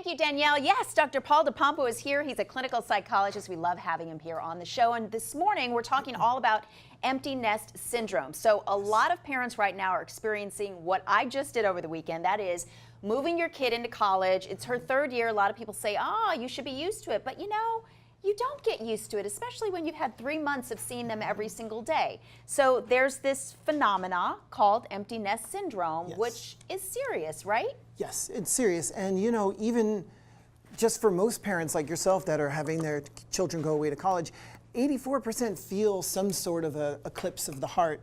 Thank you, Danielle. Yes, Dr. Paul DePompo is here. He's a clinical psychologist. We love having him here on the show. And this morning, we're talking all about empty nest syndrome. So a lot of parents right now are experiencing what I just did over the weekend. That is moving your kid into college. It's her third year. A lot of people say, oh, you should be used to it. But you know, you don't get used to it, especially when you've had 3 months of seeing them every single day. So there's this phenomena called empty nest syndrome, which is serious, right? Yes, it's serious. And you know, even just for most parents like yourself that are having their children go away to college, 84% feel some sort of a eclipse of the heart,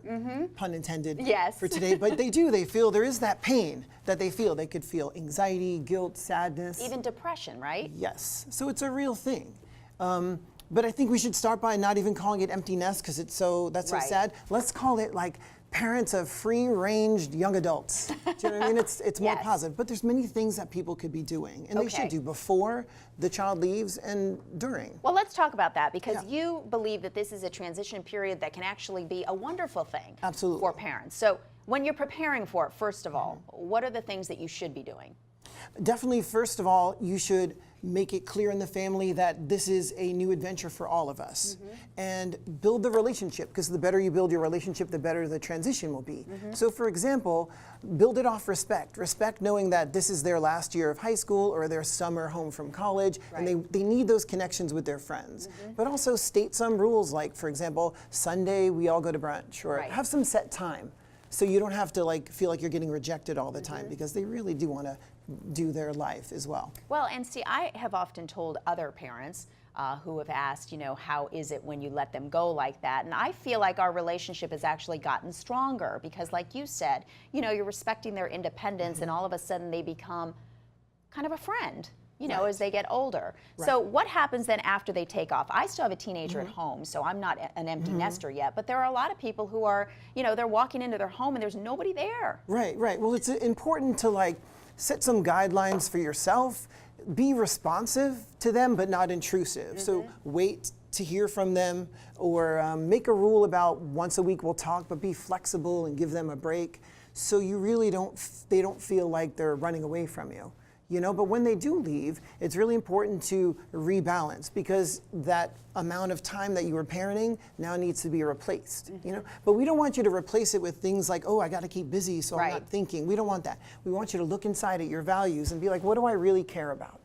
pun intended, for today. But they do, they feel there is that pain that they feel. They could feel anxiety, guilt, sadness. Even depression, right? Yes, so it's a real thing. But I think we should start by not even calling it empty nest because it's so sad. Let's call it like parents of free-ranged young adults. Do you know what I mean? It's more positive. But there's many things that people could be doing, and they should do before the child leaves and during. Well, let's talk about that because you believe that this is a transition period that can actually be a wonderful thing for parents. So when you're preparing for it, first of all, what are the things that you should be doing? Definitely, first of all, you should make it clear in the family that this is a new adventure for all of us. And build the relationship, because the better you build your relationship, the better the transition will be. So for example, build it off respect. Respect knowing that this is their last year of high school or their summer home from college, and they need those connections with their friends. But also state some rules, like for example, Sunday we all go to brunch, or have some set time. So you don't have to feel like you're getting rejected all the time, because they really do want to do their life as well. Well, and see, I have often told other parents who have asked, you know, how is it when you let them go like that? And I feel like our relationship has actually gotten stronger because, like you said, you know, you're respecting their independence, and all of a sudden they become kind of a friend, you know, as they get older. So what happens then after they take off? I still have a teenager at home, so I'm not an empty nester yet, but there are a lot of people who are, you know, they're walking into their home and there's nobody there. Right. Well, it's important to set some guidelines for yourself, be responsive to them, but not intrusive. So wait to hear from them, or make a rule about once a week we'll talk, but be flexible and give them a break. So you really they don't feel like they're running away from you. You know, but when they do leave, it's really important to rebalance, because that amount of time that you were parenting now needs to be replaced, you know? But we don't want you to replace it with things like, oh, I got to keep busy, so I'm not thinking. We don't want that. We want you to look inside at your values and be like, what do I really care about?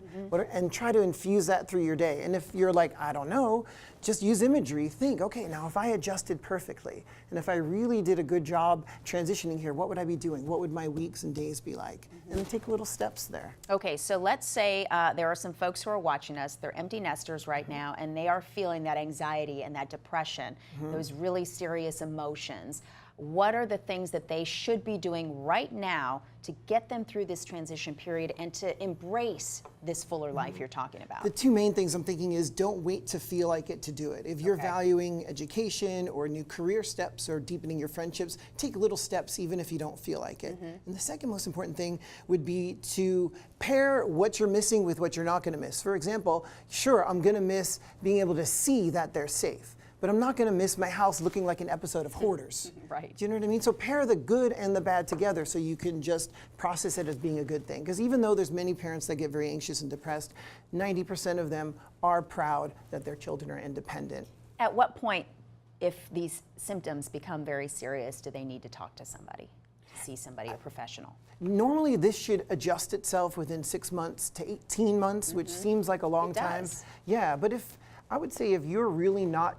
And try to infuse that through your day. And if you're like, I don't know, just use imagery. Think, okay, now if I adjusted perfectly, and if I really did a good job transitioning here, what would I be doing? What would my weeks and days be like? And then take little steps there. Okay, so let's say there are some folks who are watching us, they're empty nesters right now, and they are feeling that anxiety and that depression, those really serious emotions. What are the things that they should be doing right now to get them through this transition period and to embrace this fuller life you're talking about? The two main things I'm thinking is, don't wait to feel like it to do it. If you're valuing education or new career steps or deepening your friendships, take little steps even if you don't feel like it. And the second most important thing would be to pair what you're missing with what you're not going to miss. For example, sure, I'm going to miss being able to see that they're safe, but I'm not going to miss my house looking like an episode of Hoarders. Do you know what I mean? So pair the good and the bad together so you can just process it as being a good thing. Because even though there's many parents that get very anxious and depressed, 90% of them are proud that their children are independent. At what point, if these symptoms become very serious, do they need to talk to somebody, see somebody, a professional? Normally this should adjust itself within 6 months to 18 months, which seems like a long time. Yeah, but I would say if you're really not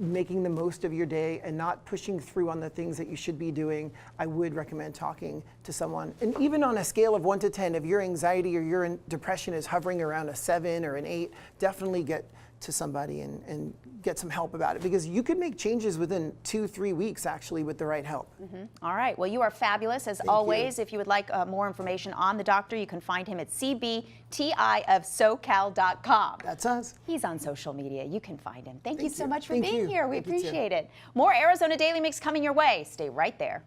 making the most of your day and not pushing through on the things that you should be doing, I would recommend talking to someone. And even on a scale of 1 to 10, if your anxiety or your depression is hovering around a 7 or an 8, definitely get to somebody and get some help about it, because you could make changes within 2-3 weeks actually with the right help. All right, well, you are fabulous as always. If you would like more information on the doctor, you can find him at cbtiofsocal.com. That's us. He's on social media. You can find him. Thank you so much for being here. We appreciate it. More Arizona Daily Mix coming your way. Stay right there.